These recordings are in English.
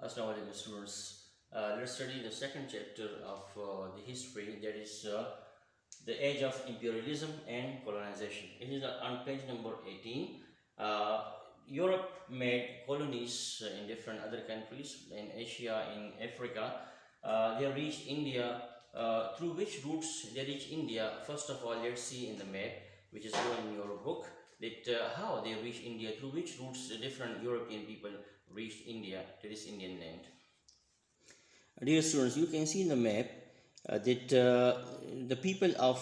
Assalamu alaikum students. Let's study the second chapter of the history, that is the age of imperialism and colonization. It is on page number 18. Europe made colonies in different other countries, in Asia, in Africa. They reached India. Through which routes they reached India? First of all, let's see in the map, which is shown in your book, that how they reached India, through which routes the different European people reached India, to this Indian land. Dear students, you can see in the map that the people of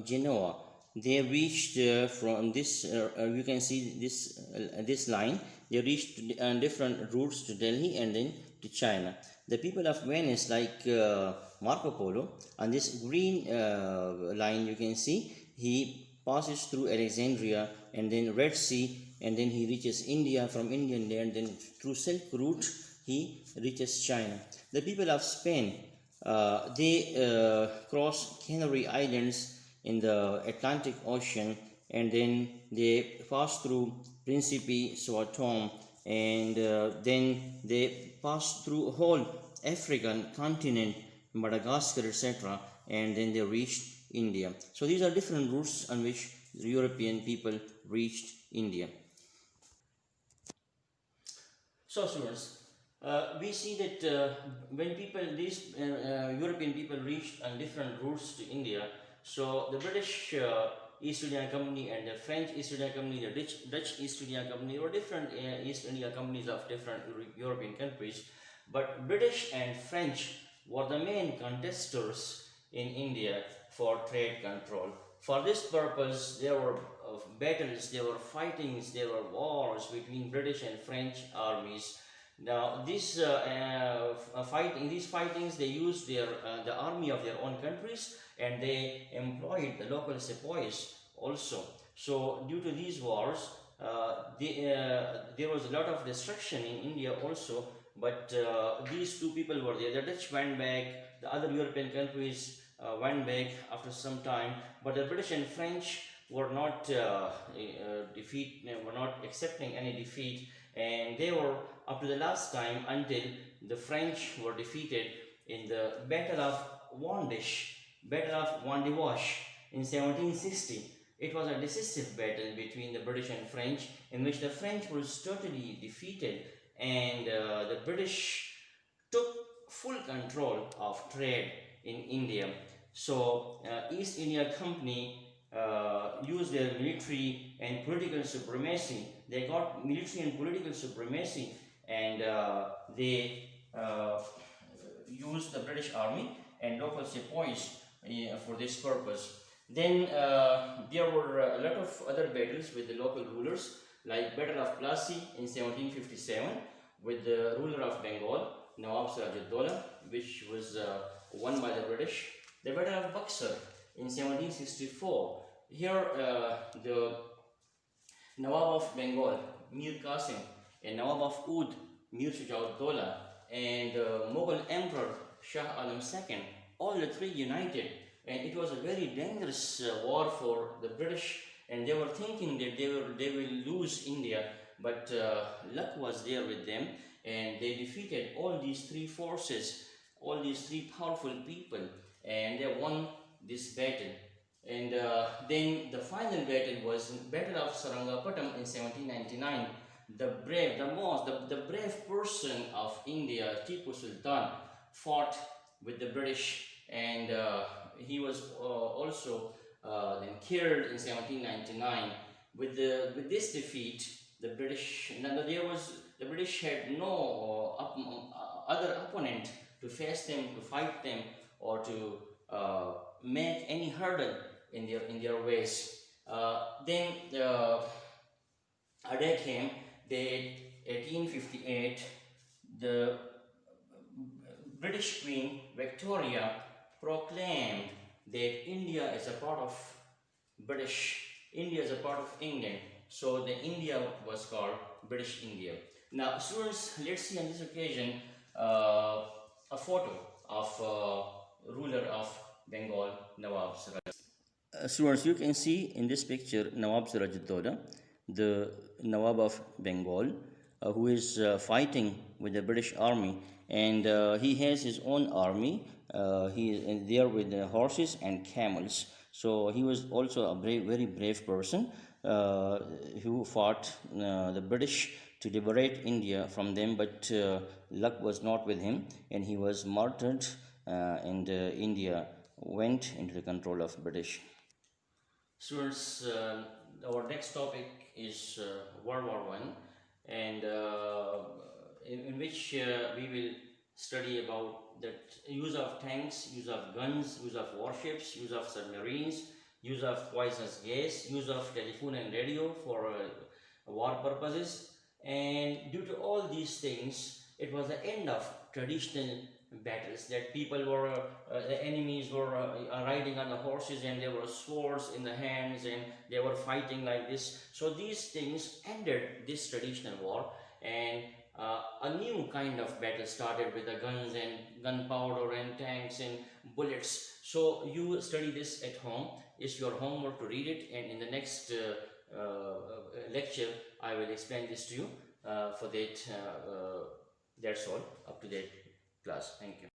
Genoa, they reached from this, you can see this line, they reached different routes to Delhi and then to China. The people of Venice, like Marco Polo, on this green line you can see, he passes through Alexandria and then Red Sea, and then he reaches India. From Indian land, then through Silk Route he reaches China. The people of Spain, they cross Canary Islands in the Atlantic Ocean, and then they pass through Principe, Sao Tome, and then they pass through whole African continent, Madagascar, etc., and then they reached India. So these are different routes on which the European people reached India. So students, we see that when these European people reached on different routes to India, so the British East India Company and the French East India Company, the Dutch East India Company, or different East India Companies of different European countries, but British and French were the main contestants in India for trade control. For this purpose, there were battles, there were fightings, there were wars between British and French armies. Now, these fightings, they used the army of their own countries, and they employed the local sepoys also. So, due to these wars, there was a lot of destruction in India also. But these two people were there. The Dutch went back, the other European countries went back after some time, but the British and French were not were not accepting any defeat, and they were up to the last time until the French were defeated in the Battle of Wandish, Battle of Wandiwash in 1760. It was a decisive battle between the British and French, in which the French was totally defeated, and the British took full control of trade in India. So East India Company used their military and political supremacy. They got military and political supremacy, and they used the British Army and local sepoys for this purpose. Then there were a lot of other battles with the local rulers, like Battle of Plassey in 1757 with the ruler of Bengal, Nawab Siraj-ud-Dowla, which was won by the British. The Battle of Buxar in 1764. Here the Nawab of Bengal, Mir Qasim, and Nawab of Oud, Mir Shuja-ud-Dowla, and Mughal Emperor Shah Alam II, all the three united, and it was a very dangerous war for the British, and they were thinking that they will lose India, but luck was there with them, and they defeated all these three forces, all these three powerful people, and they won this battle. And then the final battle was Battle of Sarangapatam in 1799. The brave person of India, Tipu Sultan, fought with the British, and he was also then killed in 1799. With this defeat, the British had no other opponent to face them, to fight them, or to make any hurdle in their ways. Then a day came, date 1858, the British Queen Victoria proclaimed that India is a part of India is a part of England. So the India was called British India. Now students, let's see on this occasion a photo of ruler of Bengal, Nawab Siraj. Students, you can see in this picture Nawab Siraj-ud-Dowla, the Nawab of Bengal. who is fighting with the British army, and he has his own army. He is there with the horses and camels. So he was also a brave, very brave person uh, who fought the British to liberate India from them, but luck was not with him, and he was martyred, and India went into the control of British. Students, our next topic is World War One, and in which we will study about the use of tanks, use of guns, use of warships, use of submarines, use of poisonous gas, use of telephone and radio for war purposes. And due to all these things, it was the end of traditional battles, that people were the enemies were riding on the horses, and there were swords in the hands, and they were fighting like this. So these things ended this traditional war, and a new kind of battle started with the guns and gunpowder and tanks and bullets. So you study this at home. It's your homework to read it, and in the next lecture I will explain this to you. For that, that's all up to that class. Thank you.